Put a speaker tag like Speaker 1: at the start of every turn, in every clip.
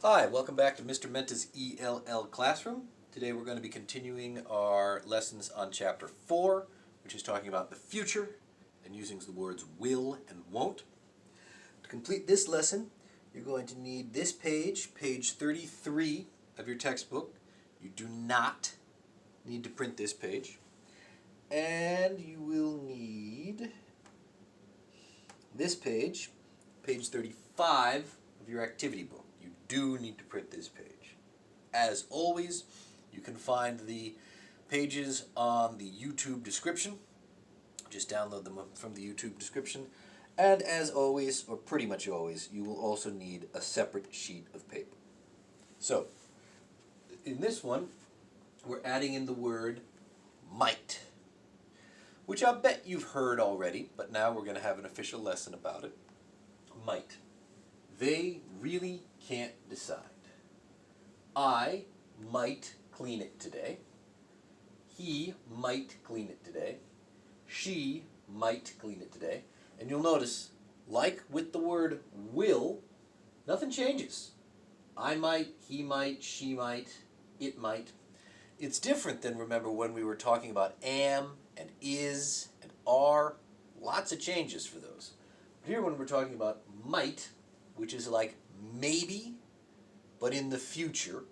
Speaker 1: Hi, welcome back to Mr. Menta's ELL Classroom. Today we're going to be continuing our lessons on Chapter 4, which is talking about the future and using the words will and won't. To complete this lesson, you're going to need this page, page 33 of your textbook. You do not need to print this page. And you will need this page, page 35 of your activity book. You do need to print this page. As always, you can find the pages on the YouTube description. Just download them from the YouTube description. And as always, or pretty much always, you will also need a separate sheet of paper. So, in this one, we're adding in the word might, which I bet you've heard already, but now we're going to have an official lesson about it. Might. They really can't decide. I might clean it today. He might clean it today. She might clean it today. And you'll notice, like with the word will, nothing changes. I might, he might, she might, it might. It's different than, remember, when we were talking about am and is and are. Lots of changes for those. But here when we're talking about might, which is like maybe, but in the future.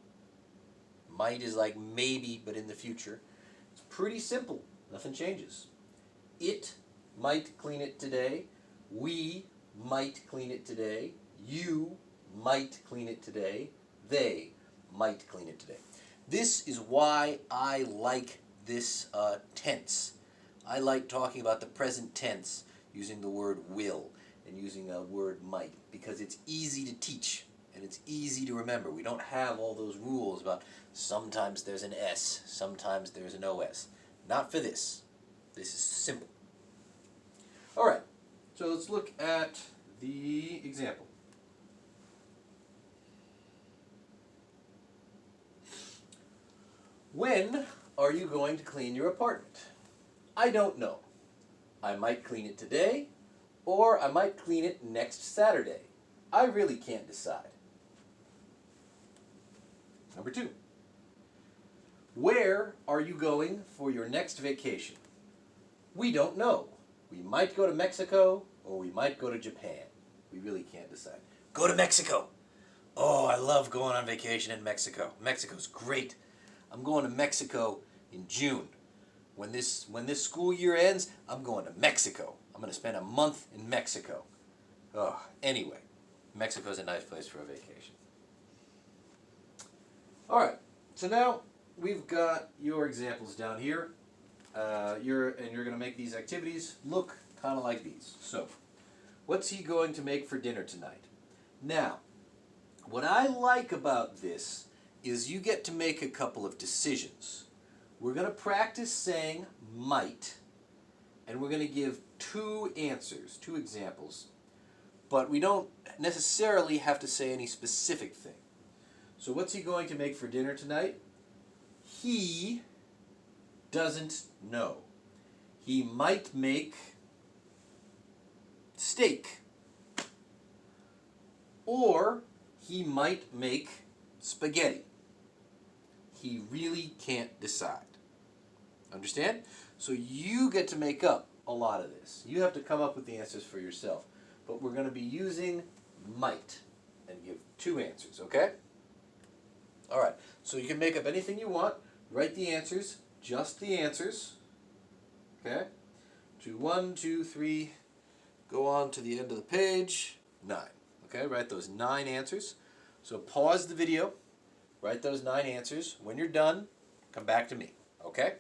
Speaker 1: Might is like maybe, but in the future. It's pretty simple. Nothing changes. It might clean it today. We might clean it today. You might clean it today. They might clean it today. This is why I like this tense. I like talking about the present tense using the word will and using a word might, because it's easy to teach and it's easy to remember. We don't have all those rules about sometimes there's an S, sometimes there's an OS. Not for this. This is simple. All right, so let's look at the example. When are you going to clean your apartment? I don't know. I might clean it today, or I might clean it next Saturday. I really can't decide. Number 2. Where are you going for your next vacation? We don't know. We might go to Mexico, or we might go to Japan. We really can't decide. Go to Mexico! Oh, I love going on vacation in Mexico. Mexico's great. I'm going to Mexico in June. When this school year ends, I'm going to Mexico. I'm going to spend a month in Mexico. Oh, anyway, Mexico's a nice place for a vacation. All right, so now we've got your examples down here. You're going to make these activities look kind of like these. So, what's he going to make for dinner tonight? Now, what I like about this is you get to make a couple of decisions. We're going to practice saying might, and we're going to give 2 answers, 2 examples, but we don't necessarily have to say any specific thing. So what's he going to make for dinner tonight? He doesn't know. He might make steak, or he might make spaghetti. He really can't decide. Understand? So you get to make up a lot of this. You have to come up with the answers for yourself. But we're going to be using might and give 2 answers, okay? All right, so you can make up anything you want. Write the answers, just the answers, okay? 1, 2, 3, go on to the end of the page, 9. Okay, write those 9 answers. So pause the video, write those 9 answers. When you're done, come back to me, okay?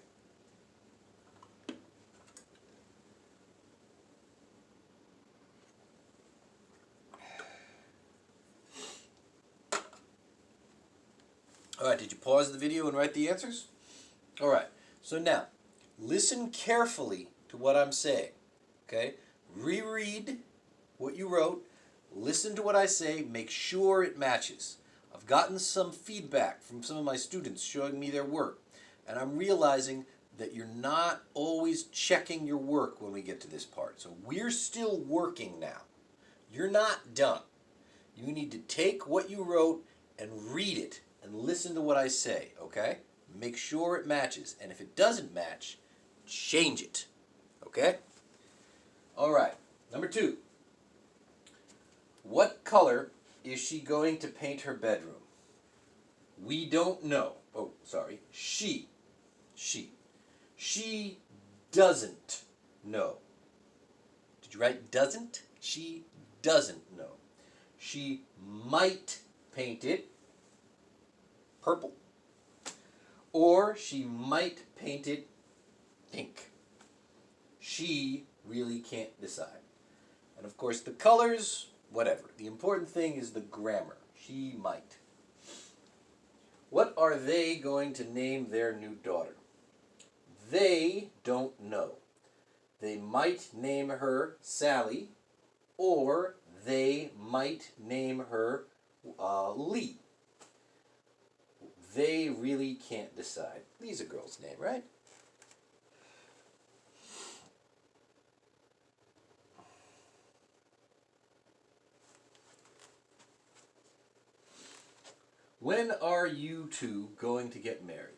Speaker 1: All right, did you pause the video and write the answers? All right, so now, listen carefully to what I'm saying, okay? Reread what you wrote, listen to what I say, make sure it matches. I've gotten some feedback from some of my students showing me their work, and I'm realizing that you're not always checking your work when we get to this part. So we're still working now. You're not done. You need to take what you wrote and read it and listen to what I say, okay? Make sure it matches. And if it doesn't match, change it, okay? All right, number 2. What color is she going to paint her bedroom? We don't know. Oh, sorry. She doesn't know. Did you write doesn't? She doesn't know. She might paint it purple, or she might paint it pink. She really can't decide. And of course the colors, whatever. The important thing is the grammar. She might. What are they going to name their new daughter? They don't know. They might name her Sally, or they might name her Lee. They really can't decide. Lee's a girl's name, right? When are you two going to get married?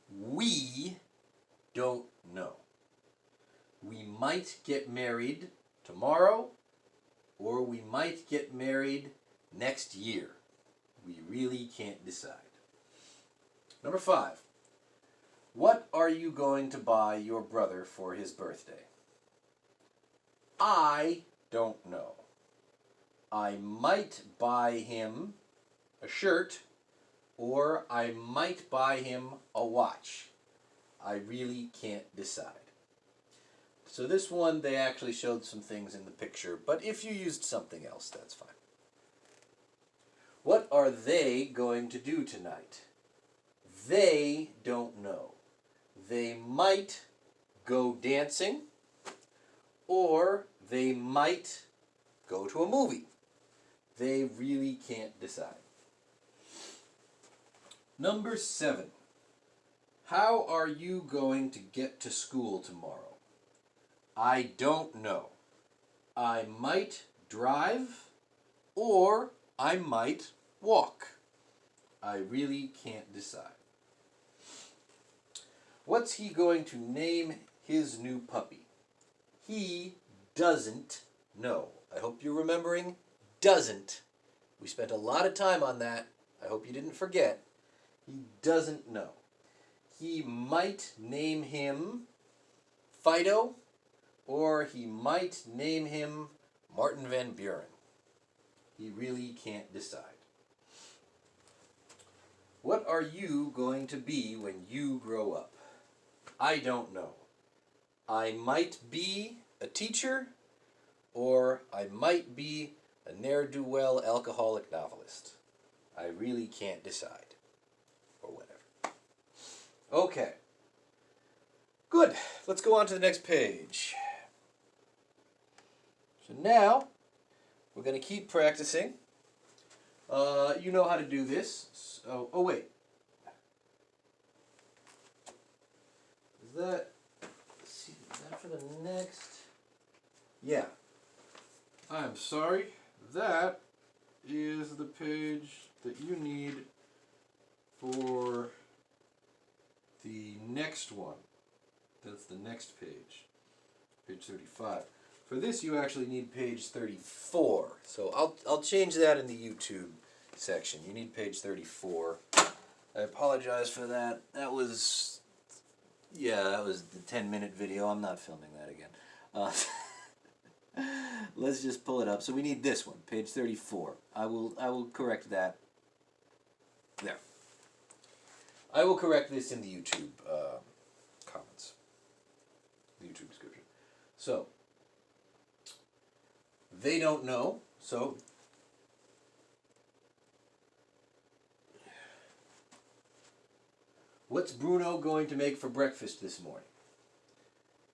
Speaker 1: We don't know. We might get married tomorrow, or we might get married next year. We really can't decide. Number 5. What are you going to buy your brother for his birthday? I don't know. I might buy him a shirt, or I might buy him a watch. I really can't decide. So this one, they actually showed some things in the picture, but if you used something else, that's fine. What are they going to do tonight? They don't know. They might go dancing, or they might go to a movie. They really can't decide. Number 7. How are you going to get to school tomorrow? I don't know. I might drive, or I might walk. I really can't decide. What's he going to name his new puppy? He doesn't know. I hope you're remembering doesn't. We spent a lot of time on that. I hope you didn't forget. He doesn't know. He might name him Fido, or he might name him Martin Van Buren. He really can't decide. What are you going to be when you grow up? I don't know. I might be a teacher, or I might be a ne'er-do-well alcoholic novelist. I really can't decide. Or whatever. Okay. Good. Let's go on to the next page. So now, we're going to keep practicing. You know how to do this. So, oh wait. Is that for the next? Yeah. I'm sorry. That is the page that you need for the next one. That's the next page. Page 35. For this, you actually need page 34. So I'll change that in the YouTube section. You need page 34. I apologize for that. That was the 10-minute video. I'm not filming that again. Let's just pull it up. So we need this one, page 34. I will correct that. There. I will correct this in the YouTube comments. The YouTube description. So, they don't know. So, what's Bruno going to make for breakfast this morning?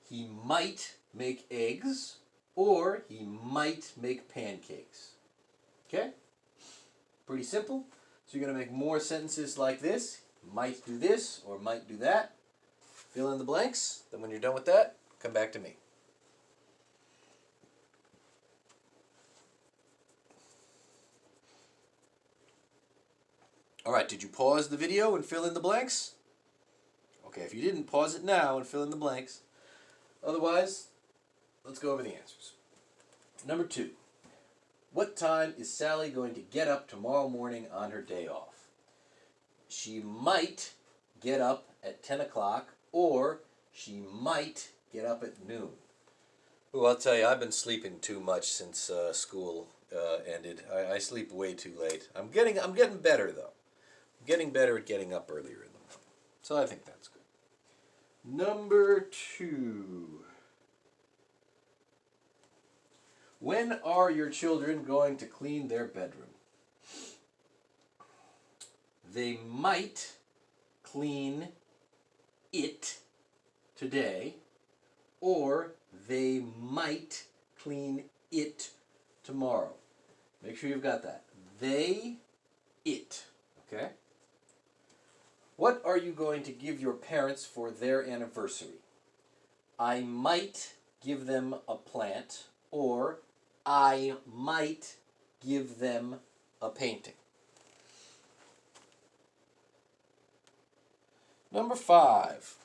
Speaker 1: He might make eggs, or he might make pancakes. Okay? Pretty simple. So you're going to make more sentences like this. Might do this, or might do that. Fill in the blanks. Then when you're done with that, come back to me. All right, did you pause the video and fill in the blanks? Okay, if you didn't, pause it now and fill in the blanks. Otherwise, let's go over the answers. Number 2. What time is Sally going to get up tomorrow morning on her day off? She might get up at 10 o'clock, or she might get up at noon. Well, I'll tell you, I've been sleeping too much since school ended. I sleep way too late. I'm getting better, though. I'm getting better at getting up earlier in the morning. So I think that's good. Number 2. When are your children going to clean their bedroom? They might clean it today, or they might clean it tomorrow. Make sure you've got that. They, it. Okay? What are you going to give your parents for their anniversary? I might give them a plant, or I might give them a painting. Number 5.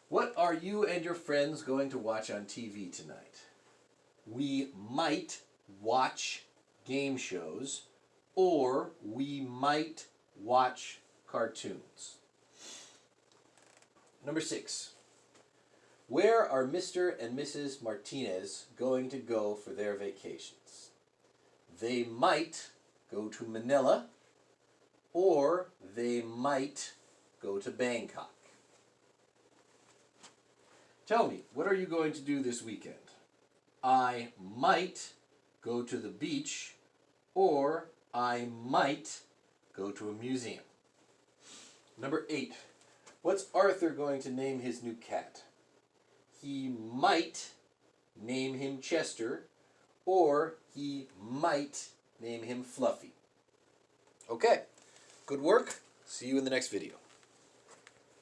Speaker 1: What are you and your friends going to watch on TV tonight? We might watch game shows, or we might watch cartoons. Number 6. Where are Mr. and Mrs. Martinez going to go for their vacations? They might go to Manila, or they might go to Bangkok. Tell me, what are you going to do this weekend? I might go to the beach, or I might go to a museum. Number 8. What's Arthur going to name his new cat? He might name him Chester, or he might name him Fluffy. Okay, good work. See you in the next video.